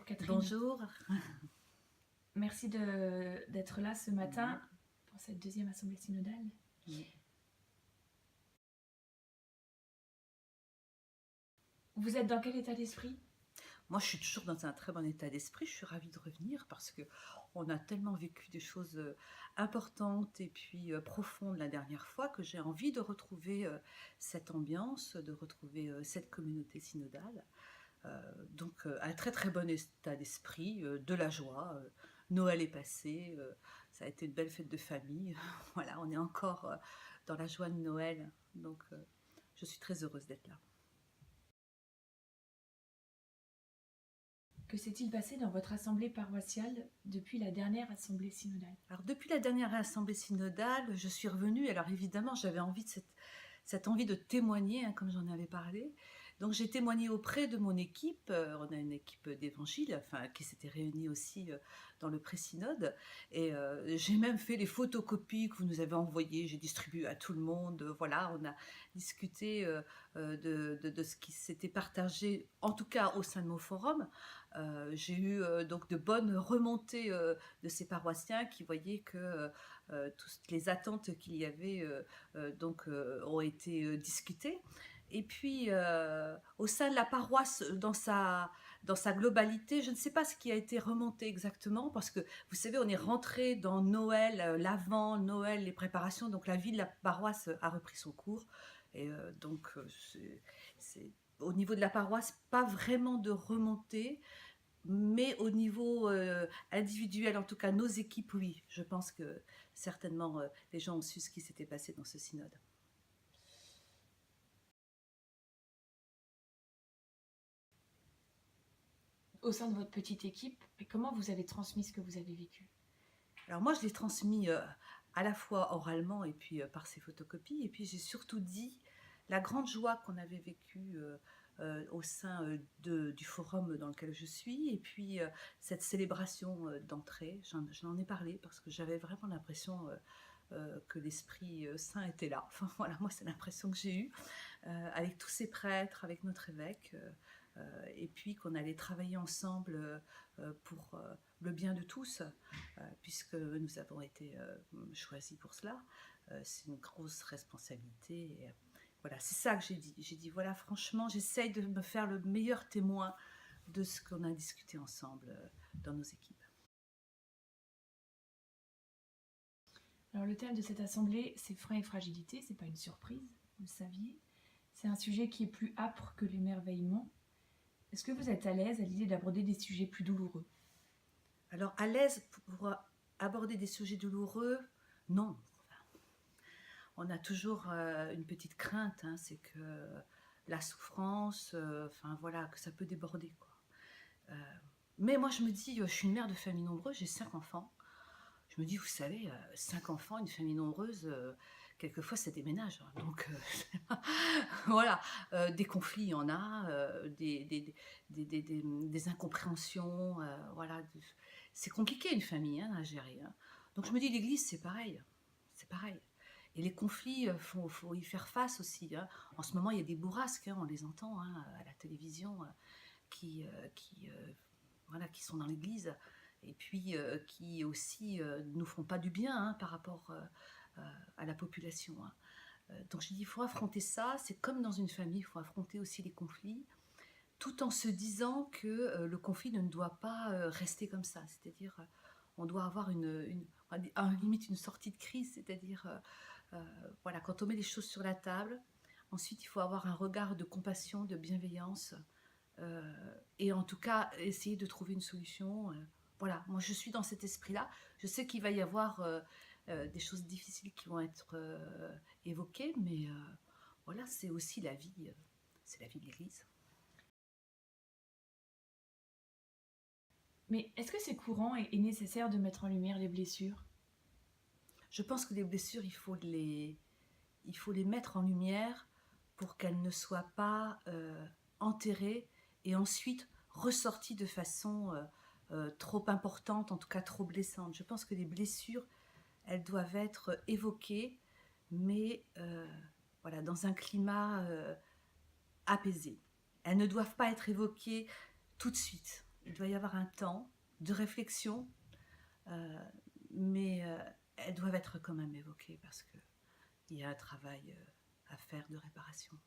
Catherine. Bonjour. Merci d'être là ce matin pour cette deuxième assemblée synodale. Oui. Vous êtes dans quel état d'esprit? Moi, je suis toujours dans un très bon état d'esprit. Je suis ravie de revenir parce que on a tellement vécu des choses importantes et puis profondes la dernière fois que j'ai envie de retrouver cette ambiance, de retrouver cette communauté synodale. Donc, un très très bon état d'esprit, de la joie. Noël est passé, ça a été une belle fête de famille. Voilà, on est encore dans la joie de Noël. Donc, je suis très heureuse d'être là. Que s'est-il passé dans votre assemblée paroissiale depuis la dernière assemblée synodale? Alors, depuis la dernière assemblée synodale, je suis revenue. Alors, évidemment, j'avais envie de cette envie de témoigner, hein, comme j'en avais parlé. Donc, j'ai témoigné auprès de mon équipe. On a une équipe d'évangile, enfin, qui s'était réunie aussi dans le pré-synode. Et j'ai même fait les photocopies que vous nous avez envoyées. J'ai distribué à tout le monde. Voilà, on a discuté de ce qui s'était partagé, en tout cas au sein de mon forum. J'ai eu donc de bonnes remontées de ces paroissiens qui voyaient que toutes les attentes qu'il y avait ont été discutées. Et puis, au sein de la paroisse, dans sa globalité, je ne sais pas ce qui a été remonté exactement, parce que, vous savez, on est rentré dans Noël, l'Avent, Noël, les préparations, donc la vie de la paroisse a repris son cours. Et c'est au niveau de la paroisse, pas vraiment de remontée, mais au niveau individuel, en tout cas nos équipes, oui. Je pense que certainement les gens ont su ce qui s'était passé dans ce synode. Au sein de votre petite équipe, comment vous avez transmis ce que vous avez vécu? Alors moi, je l'ai transmis à la fois oralement et puis par ces photocopies. Et puis j'ai surtout dit la grande joie qu'on avait vécue au sein du forum dans lequel je suis. Et puis cette célébration d'entrée, j'en ai parlé parce que j'avais vraiment l'impression que l'Esprit Saint était là. Enfin voilà, moi c'est l'impression que j'ai eue avec tous ces prêtres, avec notre évêque. Et puis qu'on allait travailler ensemble pour le bien de tous, puisque nous avons été choisis pour cela. C'est une grosse responsabilité. Et, voilà, c'est ça que j'ai dit. J'ai dit, voilà, franchement, j'essaye de me faire le meilleur témoin de ce qu'on a discuté ensemble dans nos équipes. Alors le thème de cette assemblée, c'est frein et fragilité, c'est pas une surprise, vous le saviez. C'est un sujet qui est plus âpre que l'émerveillement. Est-ce que vous êtes à l'aise à l'idée d'aborder des sujets plus douloureux? Alors, à l'aise pour aborder des sujets douloureux, non. On a toujours une petite crainte, hein, c'est que la souffrance, enfin voilà, que ça peut déborder, quoi. Mais moi, je me dis, je suis une mère de famille nombreuse, j'ai 5 enfants. Je me dis, vous savez, 5 enfants, une famille nombreuse, quelquefois ça déménage. Hein. Donc voilà, des conflits, il y en a, des incompréhensions, voilà. C'est compliqué une famille hein, à gérer. Hein. Donc je me dis, l'Église, c'est pareil. C'est pareil. Et les conflits, faut y faire face aussi. Hein. En ce moment, il y a des bourrasques, hein, on les entend hein, à la télévision, qui voilà, qui sont dans l'Église et puis qui aussi nous font pas du bien hein, par rapport à la population. Hein. Donc je dis, il faut affronter ça, c'est comme dans une famille, il faut affronter aussi les conflits, tout en se disant que le conflit ne doit pas rester comme ça, c'est-à-dire on doit avoir limite une sortie de crise, c'est-à-dire voilà, quand on met les choses sur la table, ensuite il faut avoir un regard de compassion, de bienveillance, et en tout cas essayer de trouver une solution. Voilà, moi je suis dans cet esprit-là. Je sais qu'il va y avoir des choses difficiles qui vont être évoquées, mais voilà, c'est aussi la vie, c'est la vie de l'Église. Mais est-ce que c'est courant et nécessaire de mettre en lumière les blessures? Je pense que les blessures, il faut les mettre en lumière pour qu'elles ne soient pas enterrées et ensuite ressorties de façon trop importante, en tout cas trop blessante. Je pense que les blessures, elles doivent être évoquées, mais voilà, dans un climat apaisé. Elles ne doivent pas être évoquées tout de suite. il doit y avoir un temps de réflexion, mais elles doivent être quand même évoquées parce qu'il y a un travail à faire de réparation.